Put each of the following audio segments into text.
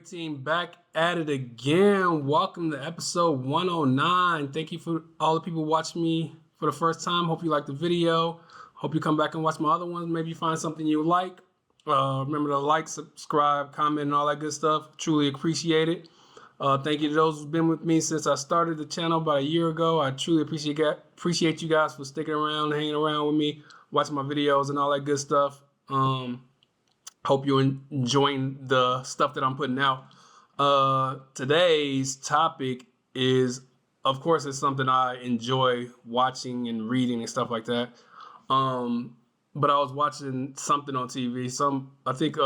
team, back at it again. Welcome to episode 109. Thank you for all the people watching me for the first time. Hope you like the video. Hope you come back and watch my other ones. Maybe you find something you like. Remember to like, subscribe, comment, and all that good stuff. Truly appreciate it. Thank you to those who've been with me since I started the channel about a year ago. I truly appreciate you guys for sticking around, hanging around with me, watching my videos and all that good stuff. Hope you're enjoying the stuff that I'm putting out. Today's topic is, of course, it's something I enjoy watching and reading and stuff like that. But I was watching something on TV, I think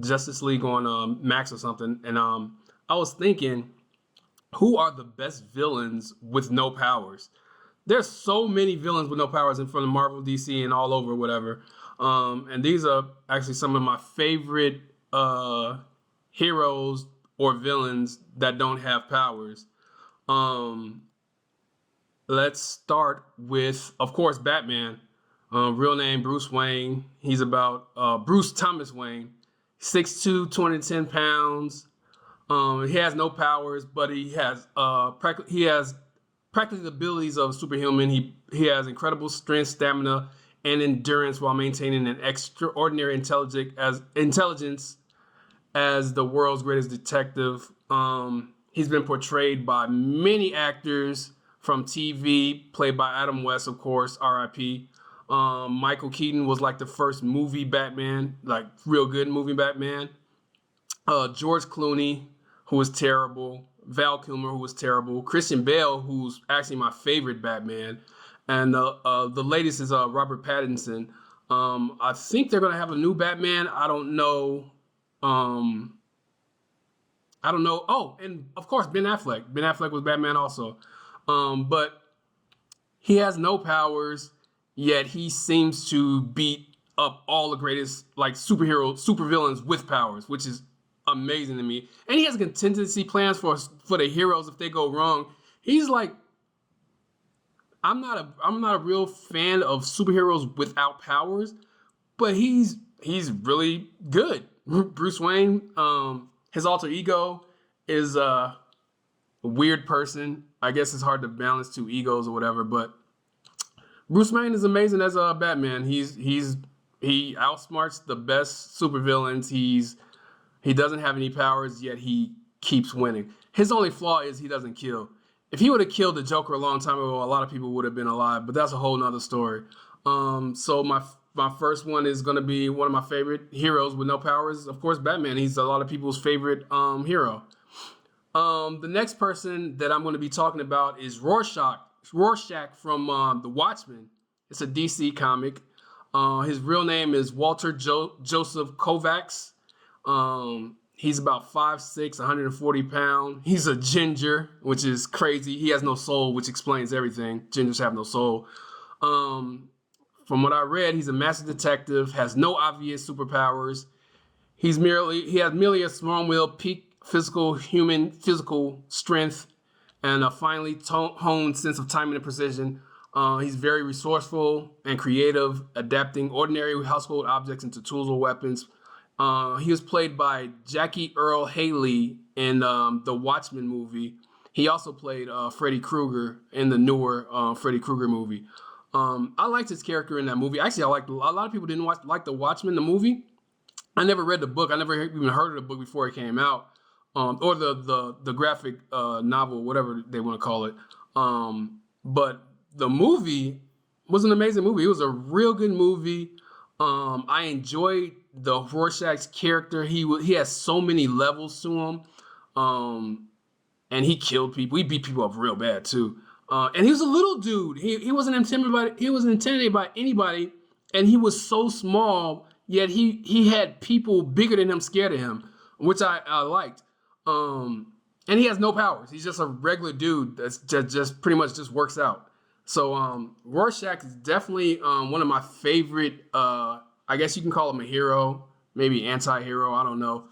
Justice League on Max or something, and I was thinking, who are the best villains with no powers? There's so many villains with no powers in front of Marvel, DC, and all over, whatever. And these are actually some of my favorite heroes or villains that don't have powers. Let's start with, of course, Batman. Real name Bruce Wayne. He's about Bruce Thomas Wayne. 6'2", 210 pounds. He has no powers, but he has practically the abilities of Superhuman. He has incredible strength, stamina, and endurance while maintaining an extraordinary intelligence as the world's greatest detective. He's been portrayed by many actors from TV, played by Adam West, of course, R.I.P. Michael Keaton was like the first movie Batman, like real good movie Batman. George Clooney, who was terrible. Val Kilmer, who was terrible. Christian Bale, who's actually my favorite Batman. And the latest is Robert Pattinson. I think they're going to have a new Batman. I don't know. Oh, and of course, Ben Affleck. Ben Affleck was Batman also. But he has no powers, yet he seems to beat up all the greatest like supervillains with powers, which is amazing to me. And he has contingency plans for the heroes if they go wrong. He's like, I'm not a real fan of superheroes without powers, but he's really good. Bruce Wayne, his alter ego is a weird person. I guess it's hard to balance two egos or whatever, but Bruce Wayne is amazing as a Batman. He outsmarts the best supervillains. He doesn't have any powers, yet he keeps winning. His only flaw is he doesn't kill. If he would have killed the Joker a long time ago, a lot of people would have been alive, but that's a whole nother story. So my first one is going to be one of my favorite heroes with no powers. Of course, Batman. He's a lot of people's favorite hero. The next person that I'm going to be talking about is Rorschach from The Watchmen. It's a DC comic. His real name is Walter Joseph Kovacs. He's about 5'6", 140 pounds. He's a ginger, which is crazy. He has no soul, which explains everything. Gingers have no soul. From what I read, he's a master detective, has no obvious superpowers. He has merely a strong-willed, peak physical strength, and a finely honed sense of timing and precision. He's very resourceful and creative, adapting ordinary household objects into tools or weapons. He was played by Jackie Earle Haley in the Watchmen movie. He also played Freddy Krueger in the newer Freddy Krueger movie. I liked his character in that movie. Actually, a lot of people didn't like the Watchmen, the movie. I never read the book. I never even heard of the book before it came out, or the graphic novel, whatever they want to call it. But the movie was an amazing movie. It was a real good movie. I enjoyed the Rorschach's character. He has so many levels to him, and he killed people. He beat people up real bad too. And he was a little dude. He wasn't intimidated by anybody, and he was so small. Yet he had people bigger than him scared of him, which I liked. And he has no powers. He's just a regular dude that's just pretty much just works out. So Rorschach is definitely one of my favorite. I guess you can call him a hero, maybe anti-hero. I don't know.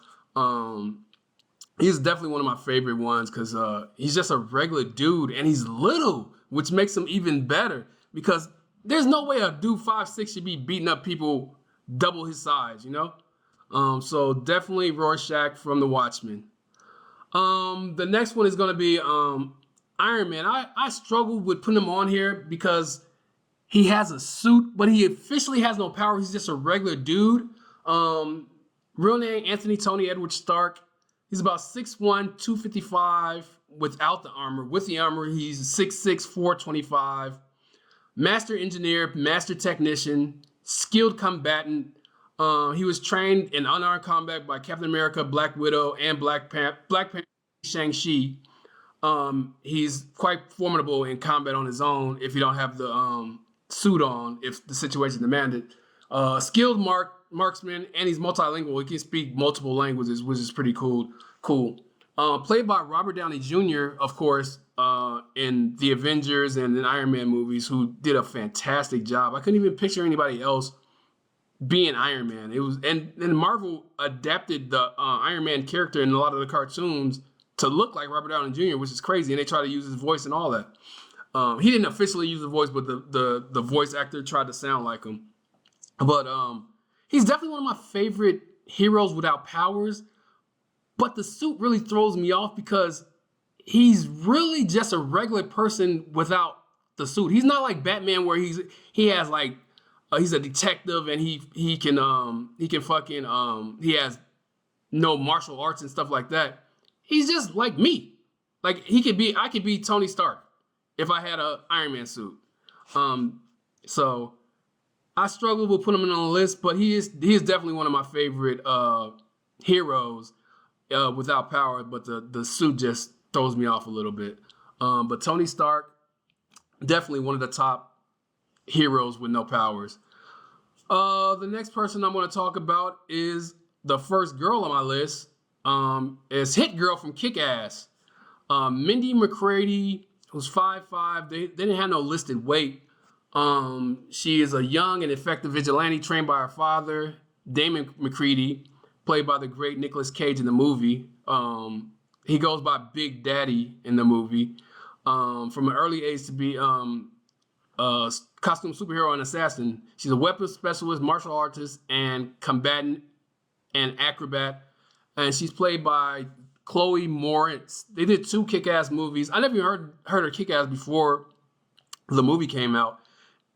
He's definitely one of my favorite ones because he's just a regular dude and he's little, which makes him even better because there's no way a dude 5'6" should be beating up people double his size, you know? So definitely Rorschach from The Watchmen. The next one is gonna be Iron Man. I struggled with putting him on here because he has a suit, but he officially has no power. He's just a regular dude. Um, Real name Anthony Tony Edward Stark. He's about 6'1", 255 without the armor. With the armor, he's 6'6", 425. Master engineer, master technician, skilled combatant. He was trained in unarmed combat by Captain America, Black Widow, and Black Panther, Shang-Chi. He's quite formidable in combat on his own if you don't have the suit on, if the situation demanded. Skilled marksman, and he's multilingual. He can speak multiple languages, which is pretty cool. Played by Robert Downey Jr., of course, in the Avengers and in Iron Man movies, who did a fantastic job. I couldn't even picture anybody else being Iron Man. It was, and Marvel adapted the Iron Man character in a lot of the cartoons to look like Robert Downey Jr., which is crazy. And they try to use his voice and all that. He didn't officially use the voice, but the voice actor tried to sound like him. But he's definitely one of my favorite heroes without powers. But the suit really throws me off because he's really just a regular person without the suit. He's not like Batman where he has like he's a detective and he can fucking he has no martial arts and stuff like that. He's just like me. Like I could be Tony Stark if I had a Iron Man suit. So I struggled with putting him on the list, but he is definitely one of my favorite heroes without power. But the suit just throws me off a little bit. But Tony Stark, definitely one of the top heroes with no powers. The next person I'm going to talk about is the first girl on my list. Is Hit Girl from Kick-Ass. Mindy McCready, who's 5'5". They didn't have no listed weight. She is a young and effective vigilante trained by her father, Damon McCready, played by the great Nicolas Cage in the movie. He goes by Big Daddy in the movie. From an early age to be a costume superhero and assassin. She's a weapons specialist, martial artist, and combatant and acrobat. And she's played by Chloe Moritz. They did 2 Kick-Ass movies. I never even heard of Kick-Ass before the movie came out.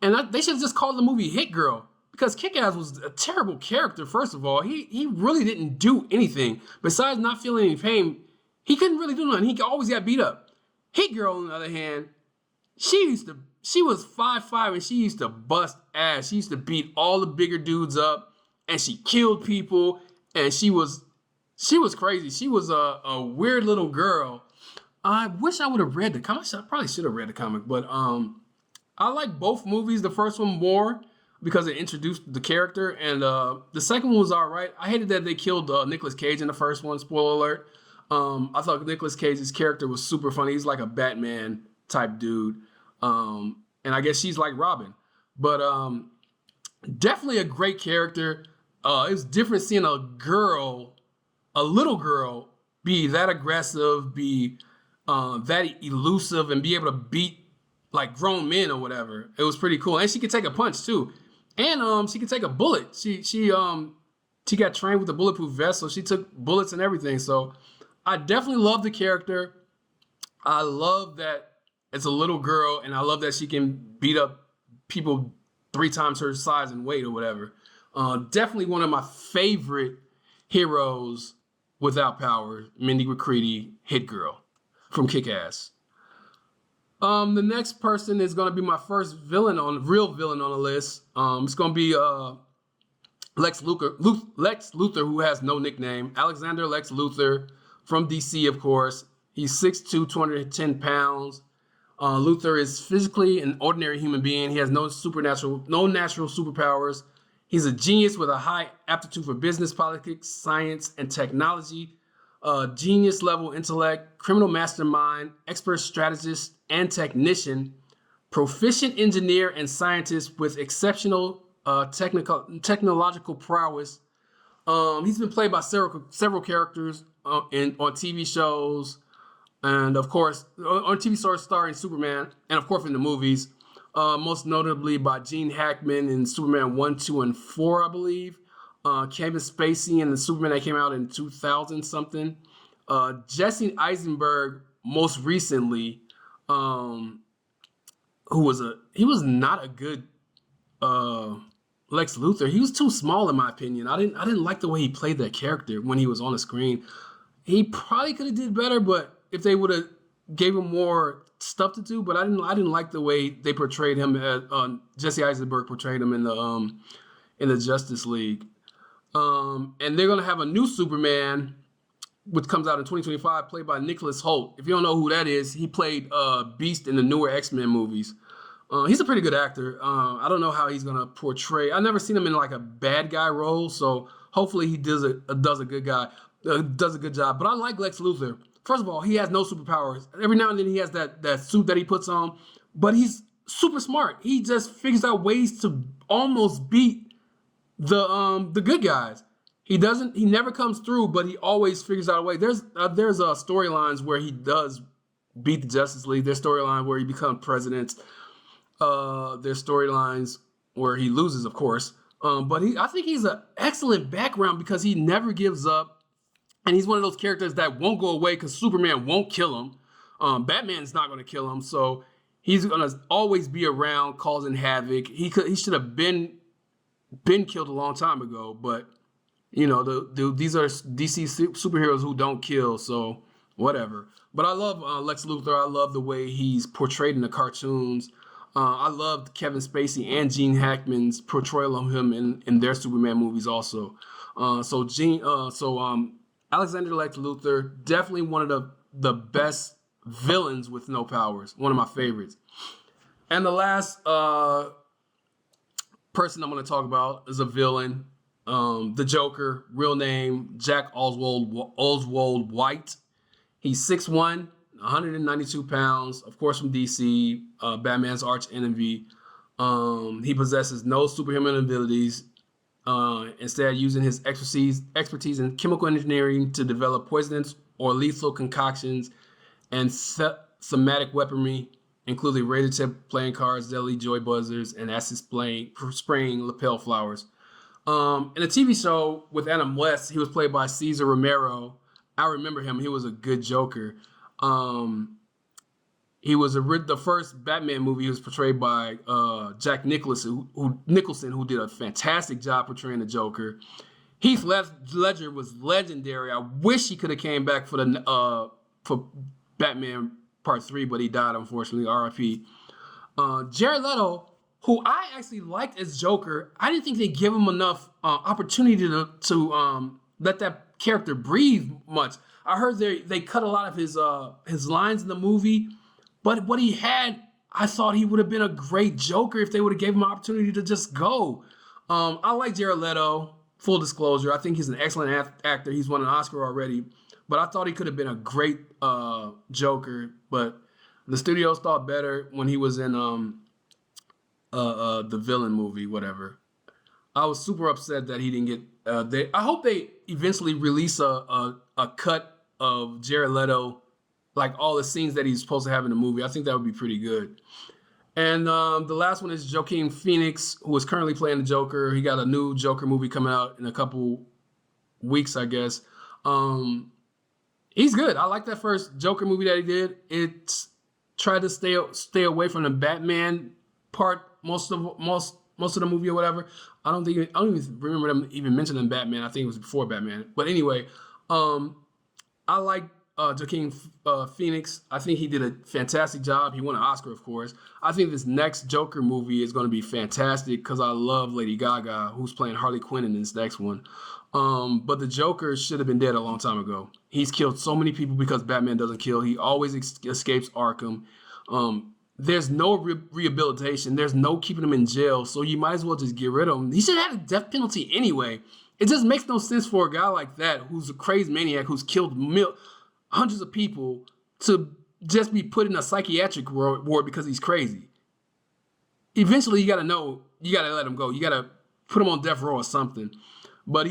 And they should have just called the movie Hit Girl, because Kick-Ass was a terrible character, first of all. He really didn't do anything. Besides not feeling any pain, he couldn't really do nothing. He always got beat up. Hit Girl, on the other hand, she was 5'5", and she used to bust ass. She used to beat all the bigger dudes up, and she killed people, and she was crazy. She was a weird little girl. I wish I would have read the comic. I probably should have read the comic, but I like both movies. The first one more because it introduced the character, and the second one was all right. I hated that they killed Nicolas Cage in the first one. Spoiler alert. I thought Nicolas Cage's character was super funny. He's like a Batman type dude, and I guess she's like Robin. But definitely a great character. It was different seeing a little girl, be that aggressive, be that elusive, and be able to beat like grown men or whatever. It was pretty cool, and she could take a punch too, and she could take a bullet. She got trained with a bulletproof vest, so she took bullets and everything. So I definitely love the character. I love that it's a little girl, and I love that she can beat up people 3 times her size and weight or whatever. Definitely one of my favorite heroes without power, Mindy McCready, Hit Girl from Kick-Ass. The next person is going to be my first real villain on the list. It's going to be Lex Luthor, who has no nickname. Alexander Lex Luthor from DC, of course. He's 6'2", 210 pounds. Luthor is physically an ordinary human being. He has no natural superpowers. He's a genius with a high aptitude for business, politics, science, and technology. Genius level intellect, criminal mastermind, expert strategist and technician, proficient engineer and scientist with exceptional technological prowess. He's been played by several characters on TV shows, and of course on TV shows starring Superman, and of course in the movies. Most notably by Gene Hackman in Superman 1, 2, and 4, I believe. Kevin Spacey in the Superman that came out in 2000 something. Jesse Eisenberg most recently, um, he was not a good uh, Lex Luthor. He was too small in my opinion. I didn't like the way he played that character when he was on the screen. He probably could have did better, but if they would have gave him more stuff to do, but I didn't like the way they portrayed him. Jesse Eisenberg portrayed him in the Justice League. And they're gonna have a new Superman, which comes out in 2025, played by Nicholas Hoult. If you don't know who that is, he played Beast in the newer X-Men movies. He's a pretty good actor. I don't know how he's gonna portray. I've never seen him in like a bad guy role, so hopefully he does a good guy, does a good job. But I like Lex Luthor. First of all, he has no superpowers. Every now and then he has that suit that he puts on, but he's super smart. He just figures out ways to almost beat the good guys. He never comes through, but he always figures out a way. There's storylines where he does beat the Justice League. There's storylines where he becomes president. There's storylines where he loses, of course. But I think he's an excellent background because he never gives up. And he's one of those characters that won't go away because Superman won't kill him. Batman's not going to kill him. So he's going to always be around causing havoc. He should have been killed a long time ago. But, you know, these are DC superheroes who don't kill. So whatever. But I love Lex Luthor. I love the way he's portrayed in the cartoons. I loved Kevin Spacey and Gene Hackman's portrayal of him in their Superman movies also. Alexander Lex Luthor, definitely one of the best villains with no powers. One of my favorites. And the last person I'm going to talk about is a villain. The Joker, real name, Jack Oswald White. He's 6'1", 192 pounds, of course from DC, Batman's arch enemy. He possesses no superhuman abilities. Instead, using his expertise in chemical engineering to develop poisonous or lethal concoctions and somatic weaponry, including razor-tip playing cards, deadly joy buzzers, and acid spraying lapel flowers. In a TV show with Adam West, he was played by Cesar Romero. I remember him. He was a good Joker. He was the first Batman movie. He was portrayed by Jack Nicholson, who did a fantastic job portraying the Joker. Heath Ledger was legendary. I wish he could have came back for Batman Part 3, but he died, unfortunately. R.I.P. Jared Leto, who I actually liked as Joker, I didn't think they give him enough opportunity to let that character breathe much. I heard they cut a lot of his lines in the movie. But what he had, I thought he would have been a great Joker if they would have gave him an opportunity to just go. I like Jared Leto, full disclosure. I think he's an excellent actor. He's won an Oscar already. But I thought he could have been a great Joker. But the studios thought better when he was in the villain movie, whatever. I was super upset that he didn't get... I hope they eventually release a cut of Jared Leto, like all the scenes that he's supposed to have in the movie. I think that would be pretty good. And the last one is Joaquin Phoenix, who is currently playing the Joker. He got a new Joker movie coming out in a couple weeks, I guess. He's good. I like that first Joker movie that he did. It tried to stay away from the Batman part most of the movie or whatever. I don't even remember them even mentioning Batman. I think it was before Batman. But anyway, I like Joaquin Phoenix. I think he did a fantastic job. He won an Oscar, of course. I think this next Joker movie is going to be fantastic because I love Lady Gaga, who's playing Harley Quinn in this next one. But the Joker should have been dead a long time ago. He's killed so many people because Batman doesn't kill. He always escapes Arkham. There's no rehabilitation. There's no keeping him in jail. So you might as well just get rid of him. He should have had a death penalty anyway. It just makes no sense for a guy like that, who's a crazy maniac, who's killed hundreds of people, to just be put in a psychiatric ward because he's crazy. Eventually, you got to let him go. You got to put him on death row or something. But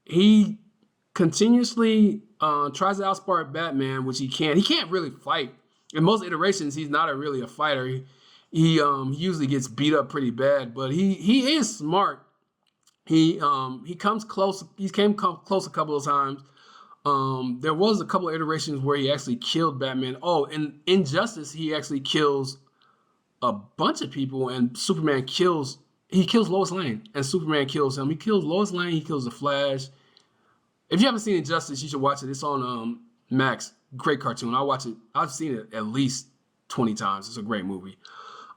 he continuously tries to outsmart Batman, which he can't. He can't really fight. In most iterations, he's not really a fighter. He usually gets beat up pretty bad, but he is smart. He comes close. He come close a couple of times. There was a couple of iterations where he actually killed Batman. Oh, in Injustice, he actually kills a bunch of people, and Superman kills. He kills Lois Lane, and Superman kills him. He kills Lois Lane. He kills the Flash. If you haven't seen Injustice, you should watch it. It's on Max. Great cartoon. I watch it. I've seen it at least 20 times. It's a great movie.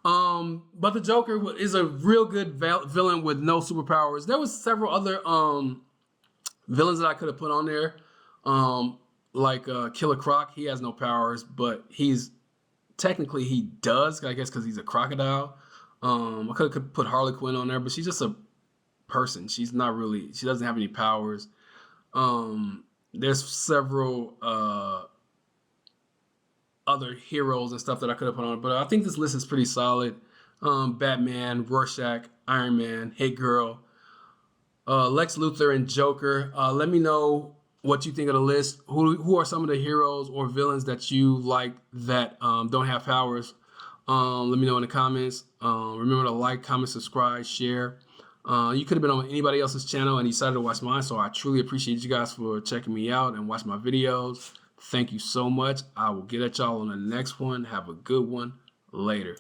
But the Joker is a real good villain with no superpowers. There was several other villains that I could have put on there, like Killer Croc. He has no powers, but he's technically he does, I guess, because he's a crocodile. I could have put Harley Quinn on there, but she's just a person. She's not really. She doesn't have any powers. There's several other heroes and stuff that I could have put on, but I think this list is pretty solid. Batman, Rorschach, Iron Man, Hit Girl, Lex Luthor, and Joker. Let me know what you think of the list. Who are some of the heroes or villains that you like that don't have powers? Let me know in the comments. Remember to like, comment, subscribe, share. You could have been on anybody else's channel and decided to watch mine, so I truly appreciate you guys for checking me out and watching my videos. Thank you so much. I will get at y'all on the next one. Have a good one. Later.